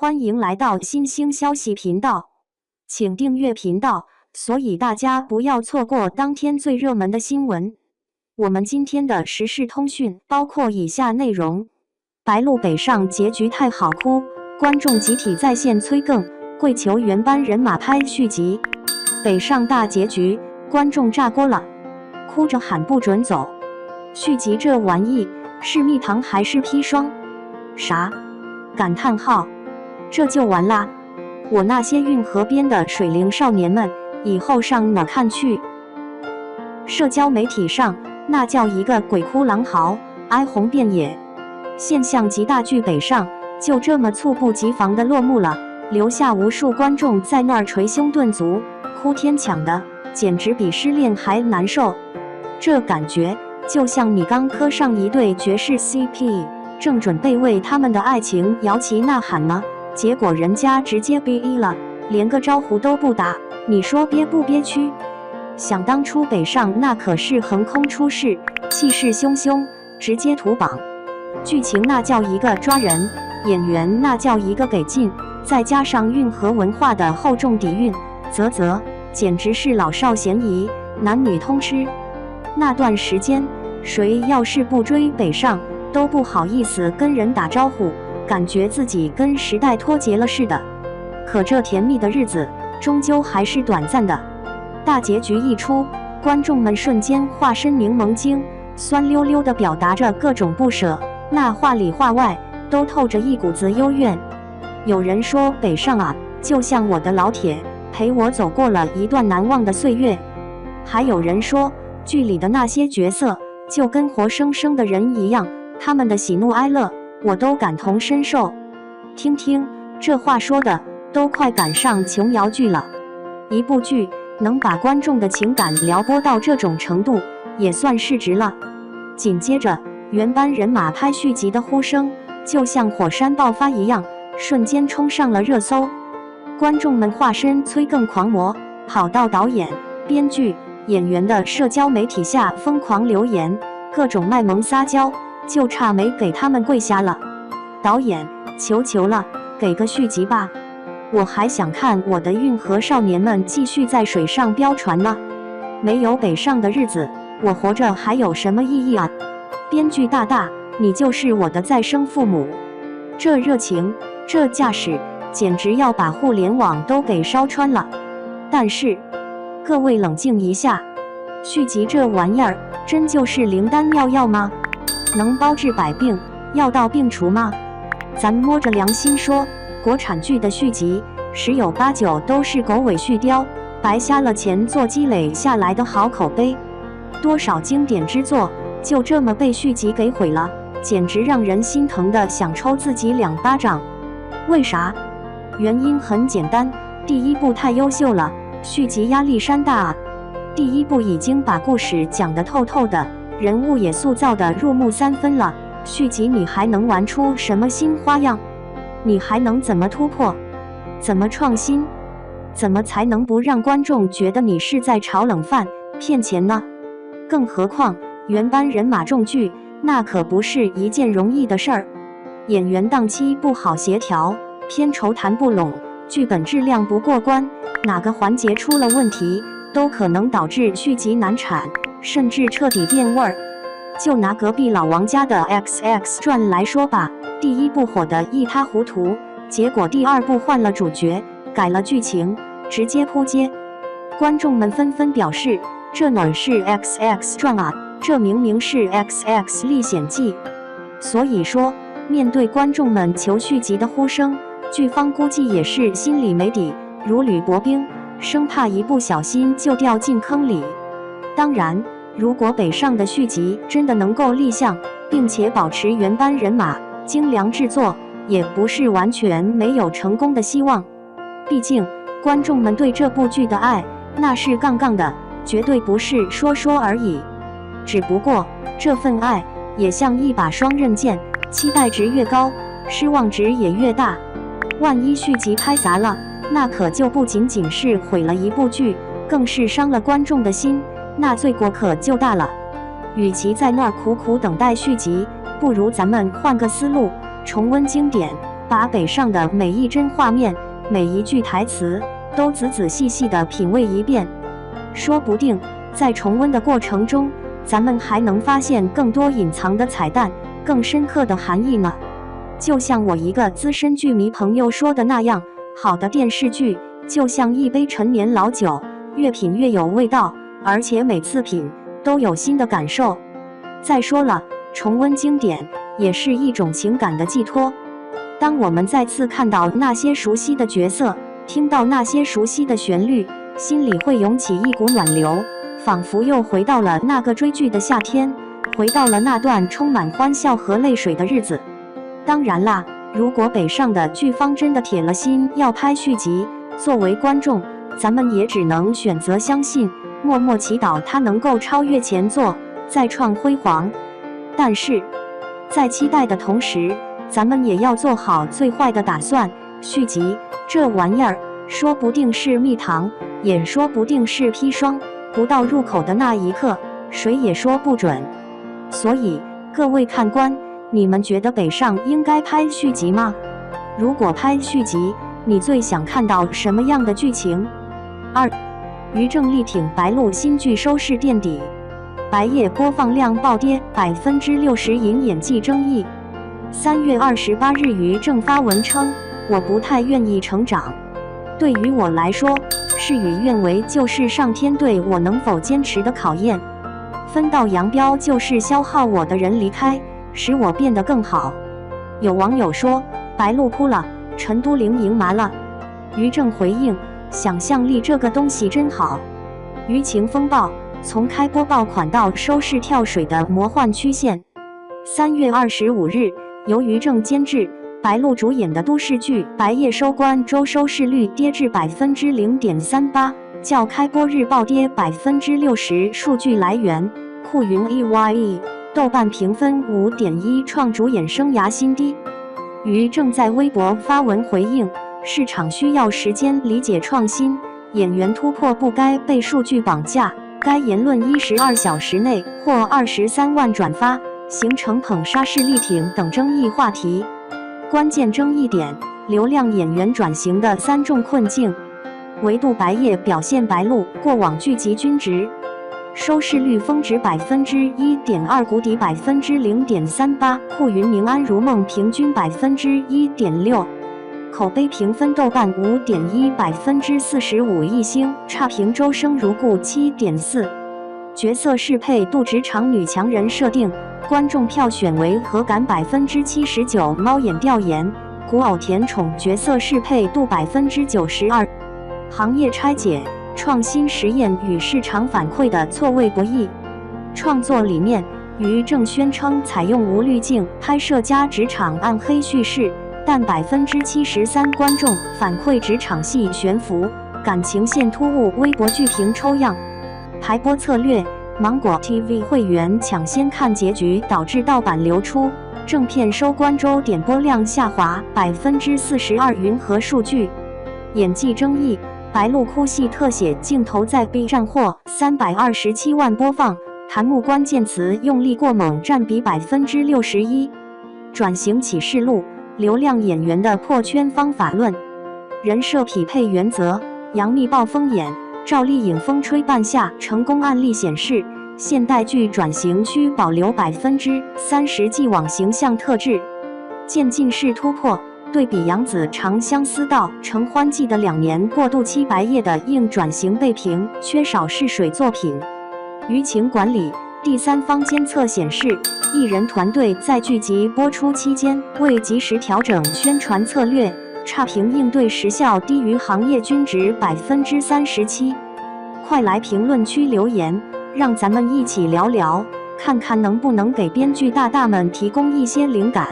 欢迎来到新兴消息频道，请订阅频道，所以大家不要错过当天最热门的新闻。我们今天的时事通讯包括以下内容：白鹿北上结局太好哭，观众集体在线催更，跪求原班人马拍续集。北上大结局，观众炸锅了，哭着喊不准走。续集这玩意是蜜糖还是砒霜？啥？感叹号！这就完啦！我那些运河边的水灵少年们，以后上哪看去？社交媒体上那叫一个鬼哭狼嚎，哀鸿遍野。现象级大剧北上就这么猝不及防地落幕了，留下无数观众在那儿捶胸顿足，哭天抢的，简直比失恋还难受。这感觉就像你刚磕上一对绝世 CP， 正准备为他们的爱情摇旗呐喊呢，结果人家直接 BE 了，连个招呼都不打，你说憋不憋屈？想当初北上那可是横空出世，气势汹汹，直接屠榜，剧情那叫一个抓人，演员那叫一个给劲，再加上运河文化的厚重底蕴，啧，简直是老少咸宜，男女通吃。那段时间，谁要是不追北上，都不好意思跟人打招呼，感觉自己跟时代脱节了似的。可这甜蜜的日子，终究还是短暂的。大结局一出，观众们瞬间化身柠檬精，酸溜溜地表达着各种不舍，那话里话外都透着一股子幽怨。有人说北上啊，就像我的老铁，陪我走过了一段难忘的岁月。还有人说，剧里的那些角色就跟活生生的人一样，他们的喜怒哀乐我都感同身受。听听这话说的，都快赶上琼瑶剧了。一部剧能把观众的情感撩拨到这种程度，也算是值了。紧接着，原班人马拍续集的呼声就像火山爆发一样，瞬间冲上了热搜。观众们化身催更狂魔，跑到导演、编剧、演员的社交媒体下疯狂留言，各种卖萌撒娇，就差没给他们跪下了。导演，求了，给个续集吧！我还想看我的运河少年们继续在水上飙船呢。没有北上的日子，我活着还有什么意义啊？编剧大大，你就是我的再生父母。这热情，这架势，简直要把互联网都给烧穿了。但是，各位冷静一下，续集这玩意儿真就是灵丹妙药吗？能包治百病，药到病除吗？咱摸着良心说，国产剧的续集十有八九都是狗尾续貂，白瞎了钱做积累下来的好口碑。多少经典之作就这么被续集给毁了，简直让人心疼的想抽自己2巴掌。为啥？原因很简单，第一部太优秀了，续集压力山大啊。第一部已经把故事讲得透透的，人物也塑造得入木三分了，续集你还能玩出什么新花样？你还能怎么突破？怎么创新？怎么才能不让观众觉得你是在炒冷饭、骗钱呢？更何况原班人马重聚，那可不是一件容易的事儿。演员档期不好协调，片酬谈不拢，剧本质量不过关，哪个环节出了问题，都可能导致续集难产，甚至彻底变味儿。就拿隔壁老王家的 XX 传来说吧，第一部火得一塌糊涂，结果第二部换了主角，改了剧情，直接扑街。观众们纷纷表示，这哪是 XX 传啊，这明明是 XX 历险记。所以说，面对观众们求续集的呼声，剧方估计也是心里没底，如履薄冰，生怕一不小心就掉进坑里。当然，如果北上的续集真的能够立项，并且保持原班人马，精良制作，也不是完全没有成功的希望。毕竟，观众们对这部剧的爱，那是杠杠的，绝对不是说说而已。只不过，这份爱也像一把双刃剑，期待值越高，失望值也越大。万一续集拍砸了，那可就不仅仅是毁了一部剧，更是伤了观众的心，那罪过可就大了。与其在那儿苦苦等待续集，不如咱们换个思路，重温经典，把北上的每一帧画面、每一句台词都仔仔细细地品味一遍，说不定在重温的过程中，咱们还能发现更多隐藏的彩蛋、更深刻的含义呢。就像我一个资深剧迷朋友说的那样，好的电视剧就像一杯陈年老酒，越品越有味道，而且每次品都有新的感受。再说了，重温经典也是一种情感的寄托。当我们再次看到那些熟悉的角色，听到那些熟悉的旋律，心里会涌起一股暖流，仿佛又回到了那个追剧的夏天，回到了那段充满欢笑和泪水的日子。当然啦，如果北上的剧方真的铁了心要拍续集，作为观众，咱们也只能选择相信，默默祈祷它能够超越前作，再创辉煌。但是，在期待的同时，咱们也要做好最坏的打算。续集这玩意儿，说不定是蜜糖，也说不定是砒霜，不到入口的那一刻，谁也说不准。所以，各位看官，你们觉得北上应该拍续集吗？如果拍续集，你最想看到什么样的剧情？2. 于正力挺白鹿新剧收视垫底，白夜播放量暴跌60%，引演技争议。3月28日，于正发文称：“我不太愿意成长，对于我来说，事与愿违就是上天对我能否坚持的考验。分道扬镳就是消耗我的人离开，使我变得更好。”有网友说：“白鹿扑了，陈都灵赢麻了。”于正回应：“想象力这个东西真好。”舆情风暴，从开播爆款到收视跳水的魔幻曲线。3月25日，由于正监制、白鹿主演的都市剧《白夜》收官周收视率跌至0.38%，较开播日暴跌60%。数据来源：酷云 EYE， 豆瓣评分5.1，创主演生涯新低。于正在微博发文回应：“市场需要时间理解创新，演员突破不该被数据绑架。”该言论12小时内获23万转发，形成捧杀式力挺等争议话题。关键争议点：流量演员转型的3重困境。唯独白夜表现白鹿过往剧集均值，收视率峰值1.2%，谷底0.38%，酷云明安如梦平均1.6%。口碑评分豆瓣5.1， 45亿星，差评周生如故7.4。角色适配度职场女强人设定，观众票选为何感79%。猫眼调研，古偶甜宠角色适配度92%。行业拆解，创新实验与市场反馈的错位博弈。创作理念：于正宣称采用无滤镜拍摄加职场暗黑叙事，但73%观众反馈职场戏悬浮，感情线突兀。微博剧评抽样。排播策略：芒果 TV 会员抢先看结局，导致盗版流出，正片收官周点播量下滑42%。云和数据。演技争议：白鹿哭戏特写镜头在 B 站获327万播放，弹幕关键词用力过猛占比61%。转型启示录：流量演员的破圈方法论。人设匹配原则：杨幂暴风眼，赵丽颖风吹半夏。成功案例显示，现代剧转型需保留30%既往形象特质。渐进式突破。对比杨紫《长相思》到《承欢记》的2年过渡期，白夜的硬转型被评缺少试水作品。舆情管理。第三方监测显示，艺人团队在剧集播出期间未及时调整宣传策略，差评应对时效低于行业均值37%。快来评论区留言，让咱们一起聊聊，看看能不能给编剧大大们提供一些灵感。